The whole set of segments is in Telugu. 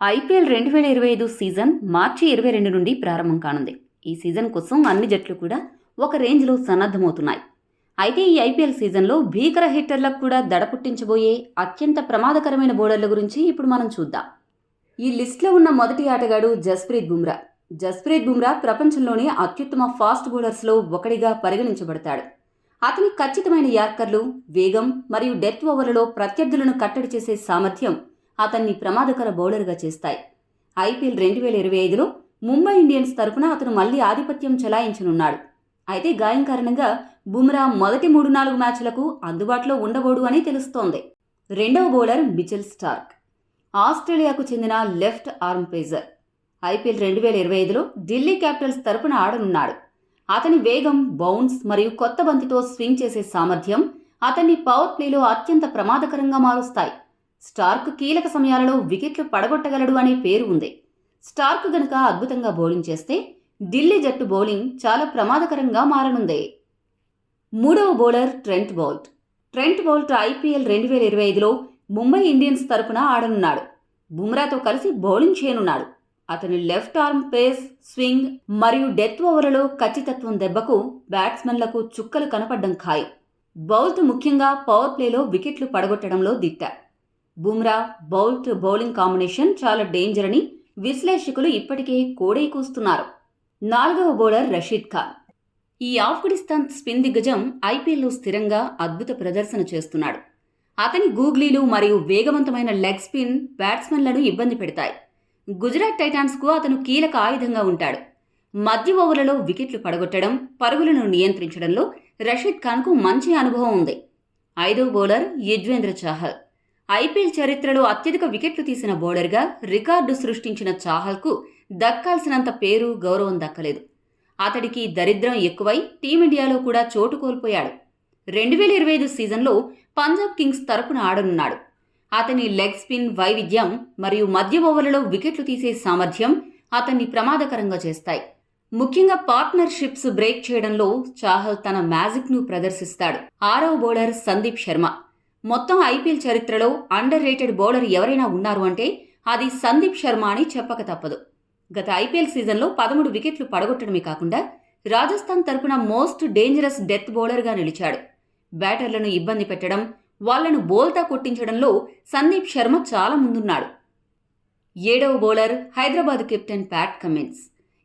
ఐపీఎల్ 2025 సీజన్ మార్చి 22 నుండి ప్రారంభం కానుంది. ఈ సీజన్ కోసం అన్ని జట్లు కూడా ఒక రేంజ్లో సన్నద్ధమవుతున్నాయి. అయితే ఈ ఐపీఎల్ సీజన్లో భీకర హిట్టర్లకు కూడా దడ పుట్టించబోయే అత్యంత ప్రమాదకరమైన బౌలర్ల గురించి ఇప్పుడు మనం చూద్దాం. ఈ లిస్ట్లో ఉన్న మొదటి ఆటగాడు జస్ప్రీత్ బుమ్రా. జస్ప్రీత్ బుమ్రా ప్రపంచంలోని అత్యుత్తమ ఫాస్ట్ బౌలర్స్లో ఒకడిగా పరిగణించబడతాడు. అతని ఖచ్చితమైన యార్కర్లు, వేగం మరియు డెత్ ఓవర్లలో ప్రత్యర్థులను కట్టడి చేసే సామర్థ్యం అతన్ని ప్రమాదకర బౌలర్గా చేస్తాయి. ఐపీఎల్ 2025లో ముంబై ఇండియన్స్ తరపున అతను మళ్లీ ఆధిపత్యం చెలాయించనున్నాడు. అయితే గాయం కారణంగా బుమ్రా మొదటి 3-4 మ్యాచ్లకు అందుబాటులో ఉండబోడు అని తెలుస్తోంది. రెండవ బౌలర్ మిచెల్ స్టార్క్. ఆస్ట్రేలియాకు చెందిన లెఫ్ట్ ఆర్మ్ పేసర్. ఐపీఎల్ 2025లో ఢిల్లీ క్యాపిటల్స్ తరపున ఆడనున్నాడు. అతని వేగం, బౌన్స్ మరియు కొత్త బంతితో స్వింగ్ చేసే సామర్థ్యం అతన్ని పవర్ ప్లేలో అత్యంత ప్రమాదకరంగా మారుస్తాయి. స్టార్క్ కీలక సమయాలలో వికెట్లు పడగొట్టగలడు అనే పేరు ఉంది. స్టార్క్ గనుక అద్భుతంగా బౌలింగ్ చేస్తే ఢిల్లీ జట్టు బౌలింగ్ చాలా ప్రమాదకరంగా మారనుంది. మూడవ bowler Trent Boult. Trent Boult IPL 2025లో ముంబై ఇండియన్స్ తరపున ఆడనున్నాడు. బుమ్రాతో కలిసి బౌలింగ్ చేయనున్నాడు. అతని లెఫ్ట్ ఆర్మ్ పేస్, స్వింగ్ మరియు డెత్ ఓవర్లలో ఖచ్చితత్వం దెబ్బకు బ్యాట్స్మెన్లకు చుక్కలు కనపడ్డం ఖాయం. బౌల్ట్ ముఖ్యంగా పవర్ ప్లేలో వికెట్లు పడగొట్టడంలో దిట్ట. బుమ్రా, బౌల్ట్ బౌలింగ్ కాంబినేషన్ చాలా డేంజర్ అని విశ్లేషకులు ఇప్పటికే కోడై కూస్తున్నారు. నాలుగవ బౌలర్ రషీద్ ఖాన్. ఈ ఆఫ్ఘనిస్తాన్ స్పిన్ దిగ్గజం ఐపీఎల్లో స్థిరంగా అద్భుత ప్రదర్శన చేస్తున్నాడు. అతని గూగ్లీలు మరియు వేగవంతమైన లెగ్ స్పిన్ బ్యాట్స్మెన్లను ఇబ్బంది పెడతాయి. గుజరాత్ టైటాన్స్కు అతను కీలక ఆయుధంగా ఉంటాడు. మధ్య ఓవర్లలో వికెట్లు పడగొట్టడం, పరుగులను నియంత్రించడంలో రషీద్ ఖాన్కు మంచి అనుభవం ఉంది. ఐదవ బౌలర్ యుజ్వేంద్ర చాహల్. ఐపీఎల్ చరిత్రలో అత్యధిక వికెట్లు తీసిన బౌలర్గా రికార్డు సృష్టించిన చాహల్కు దక్కాల్సినంత పేరు, గౌరవం దక్కలేదు. అతడికి దరిద్రం ఎక్కువై టీమిండియాలో కూడా చోటు కోల్పోయాడు. 2025 సీజన్లో పంజాబ్ కింగ్స్ తరపున ఆడనున్నాడు. అతని లెగ్ స్పిన్ వైవిధ్యం మరియు మధ్య ఓవర్లలో వికెట్లు తీసే సామర్థ్యం అతన్ని ప్రమాదకరంగా చేస్తాయి. ముఖ్యంగా పార్ట్నర్షిప్స్ బ్రేక్ చేయడంలో చాహల్ తన మ్యాజిక్ను ప్రదర్శిస్తాడు. ఆరవ బౌలర్ సందీప్ శర్మ. మొత్తం ఐపీఎల్ చరిత్రలో అండర్ రేటెడ్ బౌలర్ ఎవరైనా ఉన్నారు అంటే అది సందీప్ శర్మ అని చెప్పక తప్పదు. గత ఐపీఎల్ సీజన్లో 13 వికెట్లు పడగొట్టడమే కాకుండా రాజస్థాన్ తరపున మోస్ట్ డేంజరస్ డెత్ బౌలర్గా నిలిచాడు. బ్యాటర్లను ఇబ్బంది పెట్టడం, వాళ్లను బోల్తా కొట్టించడంలో సందీప్ శర్మ చాలా ముందున్నాడు. ఏడవ bowler Hyderabad captain Pat Cummins.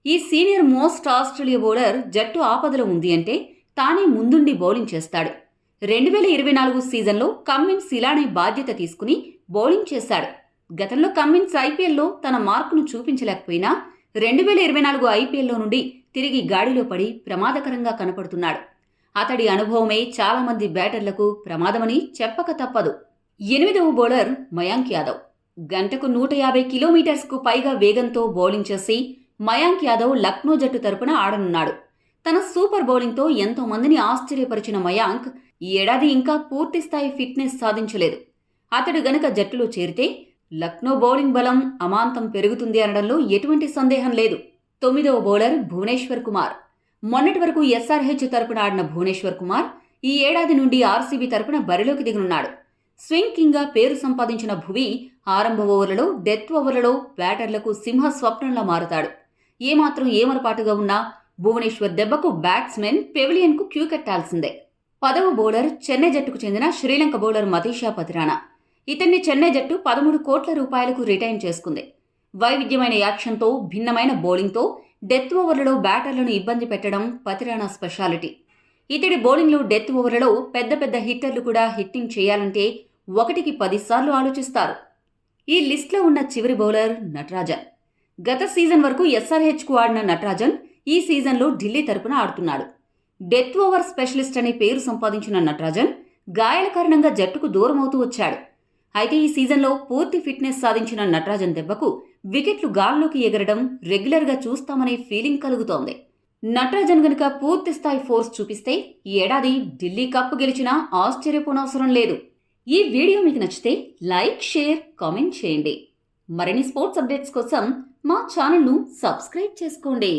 ఈ సీనియర్ మోస్ట్ ఆస్ట్రేలియా బౌలర్ జట్టు ఆపదలో ఉంది అంటే తానే ముందుండి బౌలింగ్ చేస్తాడు. 2024 సీజన్లో కమ్మిన్స్ ఇలానే బాధ్యత తీసుకుని బౌలింగ్ చేశాడు. గతంలో కమ్మిన్స్ ఐపీఎల్లో తన మార్కును చూపించలేకపోయినా 2024 ఐపీఎల్లో నుండి తిరిగి గాడిలో పడి ప్రమాదకరంగా కనపడుతున్నాడు. అతడి అనుభవమే చాలామంది బ్యాటర్లకు ప్రమాదమని చెప్పక తప్పదు. ఎనిమిదవ బౌలర్ మయాంక్ యాదవ్. గంటకు 150 కిలోమీటర్స్కు పైగా వేగంతో బౌలింగ్ చేసి మయాంక్ యాదవ్ లక్నో జట్టు తరపున ఆడనున్నాడు. తన సూపర్ బౌలింగ్తో ఎంతో మందిని ఆశ్చర్యపరిచిన మయాంక్ ఈ ఏడాది ఇంకా పూర్తిస్థాయి ఫిట్నెస్ సాధించలేదు. అతడు గనక జట్టులో చేరితే లక్నో బౌలింగ్ బలం అమాంతం పెరుగుతుంది అనడంలో ఎటువంటి సందేహం లేదు. తొమ్మిదవ బౌలర్ భువనేశ్వర్ కుమార్. మొన్నటి వరకు ఎస్ఆర్హెచ్ తరపున ఆడిన భువనేశ్వర్ కుమార్ ఈ ఏడాది నుండి ఆర్సీబీ తరపున బరిలోకి దిగనున్నాడు. స్వింగ్ కింగ్గా పేరు సంపాదించిన భువి ఆరంభ ఓవర్లలో, డెత్ ఓవర్లలో బ్యాటర్లకు సింహ స్వప్నంలా మారుతాడు. ఏమాత్రం ఏమరపాటుగా ఉన్నా భువనేశ్వర్ దెబ్బకు బ్యాట్స్మెన్ పెవిలియన్కు క్యూ కట్టాల్సిందే. 10వ బౌలర్ చెన్నై జట్టుకు చెందిన శ్రీలంక బౌలర్ మతీషా పతిరానా. ఇతన్ని చెన్నై జట్టు 13 కోట్ల రూపాయలకు రిటైన్ చేసుకుంది. వైవిధ్యమైన యాక్షన్తో, భిన్నమైన బౌలింగ్తో డెత్ ఓవర్లలో బ్యాటర్లను ఇబ్బంది పెట్టడం పతిరానా స్పెషాలిటీ. ఇతడి బౌలింగ్లో డెత్ ఓవర్లలో పెద్ద పెద్ద హిట్టర్లు కూడా హిట్టింగ్ చేయాలంటే 1కి 10 సార్లు ఆలోచిస్తారు. ఈ లిస్ట్లో ఉన్న చివరి బౌలర్ నటరాజన్. గత సీజన్ వరకు ఎస్ఆర్హెచ్కు ఆడిన నటరాజన్ ఈ సీజన్లో ఢిల్లీ తరపున ఆడుతున్నాడు. డెత్ ఓవర్ స్పెషలిస్ట్ అనే పేరు సంపాదించిన నటరాజన్ గాయాల కారణంగా జట్టుకు దూరమవుతూ వచ్చాడు. అయితే ఈ సీజన్లో పూర్తి ఫిట్నెస్ సాధించిన నటరాజన్ దెబ్బకు వికెట్లు గాల్లోకి ఎగరడం రెగ్యులర్గా చూస్తామనే ఫీలింగ్ కలుగుతోంది. నటరాజన్ గనుక పూర్తి స్థాయి ఫోర్స్ చూపిస్తే ఈ ఏడాది ఢిల్లీ కప్ గెలిచినా ఆశ్చర్యపోనవసరం లేదు. ఈ వీడియో మీకు నచ్చితే లైక్, షేర్, కామెంట్ చేయండి. మరిన్ని స్పోర్ట్స్ అప్డేట్స్ కోసం మా ఛానల్ను సబ్స్క్రైబ్ చేసుకోండి.